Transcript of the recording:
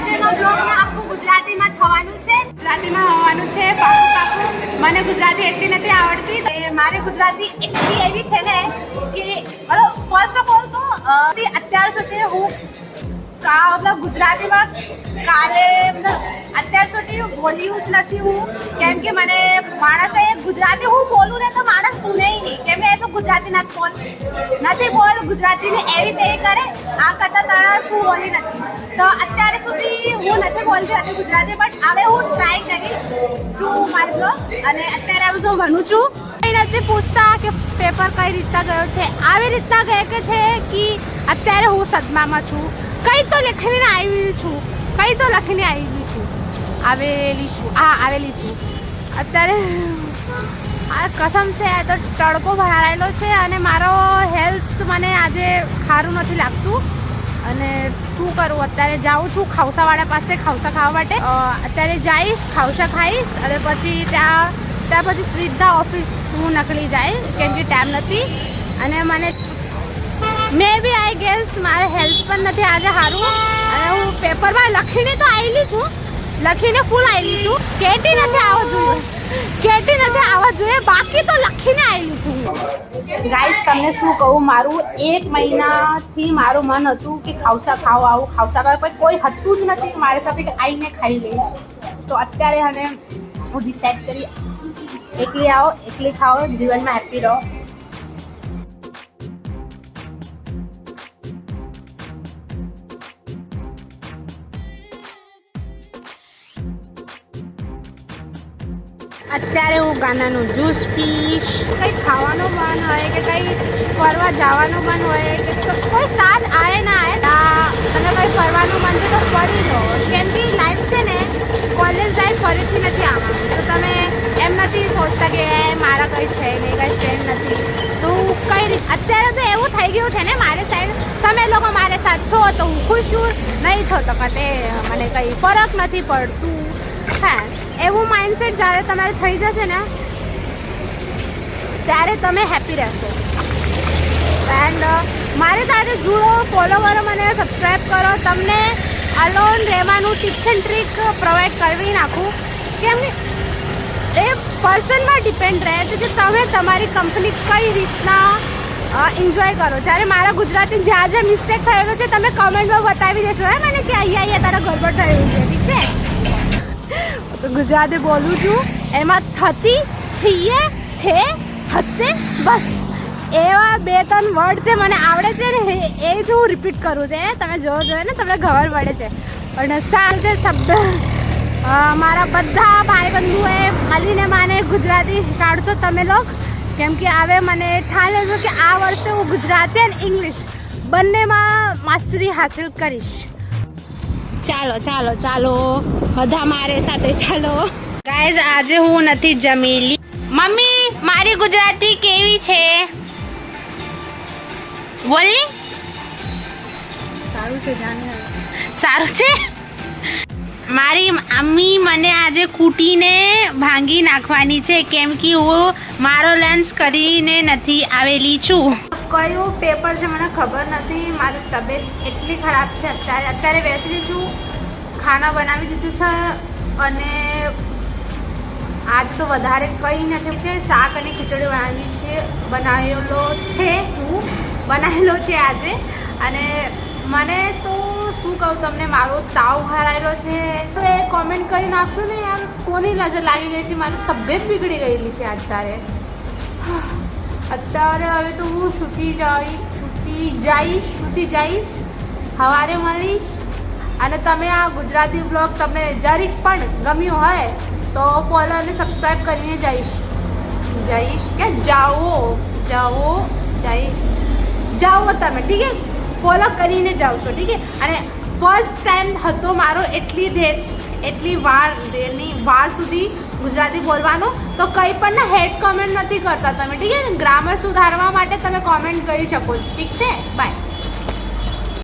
આજનો બ્લોગ આખું ગુજરાતીમાં થવાનું છે, ગુજરાતીમાં હોવાનું છે પાકું પાકું. મને ગુજરાતી એટલી નથી આવડતી, મારી ગુજરાતી એટલી એવી છે ને કે ફર્સ્ટ ઓફ ઓલ તો અત્યાર સુધી હું મતલબ ગુજરાતીમાં કાલે અત્યાર સુધી બોલ્યું જ નથી હું, કેમ કે મને માણસે ગુજરાતી હું બોલું ને તો માણસ સુને નહીં, કેમ કે એ તો ગુજરાતી નથી બોલ ગુજરાતીને એવી તે કરે આ કરતા તારા તું બોલી નથી. તો અત્યારે સુધી હું નથી બોલતી હતી ગુજરાતી, બટ હવે હું ટ્રાય કરીશ ટુ માય બ્લોગ. અને અત્યારે હવે હું ભણું છું, કંઈ નથી પૂછતા કે પેપર કઈ રીતના ગયો છે. આવી રીતના ગયે કે છે કે અત્યારે હું સદમામાં છું, કઈ તો લખીને આવી છું, આવેલી છું અત્યારે. આ કસમ છે તો તડકો ભરાયેલો છે અને મારો હેલ્થ મને આજે સારું નથી લાગતું. અને શું કરું, અત્યારે જાઉં છું ખાવસાવાળા પાસે ખાવસા ખાવા માટે. અત્યારે જઈશ, ખાવસા ખાઈશ અને પછી ત્યાં પછી સીધા ઓફિસ હું નીકળી જાય, કેમ કે ટાઈમ નથી. અને મને મે બી આઈ ગેસ મારે હેલ્થ પણ નથી આજે સારું. અને હું પેપરમાં લખીને તો આવેલી છું, લખીને ફૂલ આવેલી છું. કેટી નથી આવવા જોઈએ, બાકી તો લખીને આવેલી છું. ગાઈસ તમને શું કહું, મારું 1 મહિનાથી મારું મન હતું કે ખાવસા ખાવ કોઈ હતું જ નથી મારી સાથે કે આવીને ખાઈ લઈશ. તો અત્યારે અને હું ડિસાઈડ કરી એકલી આવો, એકલી ખાઓ, જીવનમાં હેપી રહો. અત્યારે હું ગાનાનું જ્યુસ પીશ. કંઈ ખાવાનું મન હોય કે કંઈ ફરવા જવાનું મન હોય કે કોઈ સાથ આવે ના આવે, તમે કંઈ ફરવાનું મન છે તો ફરી લો, કેમ કે લાઈફ છે ને કોલેજ લાઈફ ફરીથી નથી આવવાનું. તો તમે એમ નથી સોચતા કે મારા કંઈ છે નહીં, કંઈ ફ્રેન્ડ નથી, તો કંઈ અત્યારે તો એવું થઈ ગયું છે ને મારી સાઈડ, તમે લોકો મારે સાથ છો તો હું ખુશ છું, નહીં છો તો કતે મને કંઈ ફરક નથી પડતું. હા, એવું માઇન્ડસેટ જ્યારે તમારે થઈ જશે ને ત્યારે તમે હેપી રહેશો. એન્ડ મારી સાથે જુડો, ફોલો કરો, મને સબસ્ક્રાઈબ કરો. તમને અલોન રહેવાનું ટિપ્સ એન્ડ ટ્રીક પ્રોવાઈડ કરી નાખું, કેમ કે એ પર્સનમાં ડિપેન્ડ રહે છે કે તમે તમારી કંપની કઈ રીતના એન્જોય કરો. જ્યારે મારા ગુજરાતી જ્યાં મિસ્ટેક થયેલો છે તમે કમેન્ટમાં બતાવી દેશો હે મને કે અહીંયા તારા ગડબડ થયું છે, ઠીક છે? તો ગુજરાતી બોલું છું, એમાં થતી છીએ, છે, હશે, બસ એવા 2-3 વર્ડ છે મને આવડે છે ને, એ જ હું રિપીટ કરું છે. તમે જોયો ને તમને ખબર પડે છે. પણ સારું છે, શબ્દ મારા બધા ભાઈ બંધુએ મળીને મને ગુજરાતી શીખવાડશો તમે લોકો, કેમ કે હવે મને ઠાલ લેજો કે આ વર્ષે હું ગુજરાતી અને ઇંગ્લિશ બંનેમાં માસ્ટરી હાસિલ કરીશ. ચાલો બધા મારે સાથે ચાલો. ગાઈઝ આજે હું નથી જમેલી. મમ્મી મારી ગુજરાતી કેવી છે બોલની? સારું છે. મારી મમ્મી મને આજે કૂટીને ભાંગી નાખવાની છે, કેમ કે હું મારો લંચ કરીને નથી આવેલી છું. કયું પેપર છે મને ખબર નથી, મારી તબિયત એટલી ખરાબ છે. અત્યારે બેસી છું, ખાના બનાવી દીધું છે અને આજ તો વધારે કંઈ નથી છે. શાક અને ખીચડી બનાવેલો છે આજે. અને મને તો શું કહું તમને, મારો તાવ ભરાયેલો છે. તો એ કોમેન્ટ કરી નાખશો ને યાર, કોની નજર લાગી ગઈ છે, મારી તબિયત બિગડી ગયેલી છે અત્યારે હવે તો હું છૂટી જઈશ, સવારે મળીશ. અને તમે આ ગુજરાતી બ્લોગ તમને જરીક પણ ગમ્યું હોય તો ફોલો અને સબસ્ક્રાઈબ કરીને જઈશ કે જાઓ તમે, ઠીક છે? ફોલો કરીને જાઓ છો, ઠીક છે? અને ફર્સ્ટ ટાઈમ હતો મારો એટલી વાર સુધી ગુજરાતી બોલવાનું, તો કંઈ પણ હેડ કમેન્ટ નથી કરતા તમે, ઠીક છે? ગ્રામર સુધારવા માટે તમે કોમેન્ટ કરી શકો છો, ઠીક છે? બાય.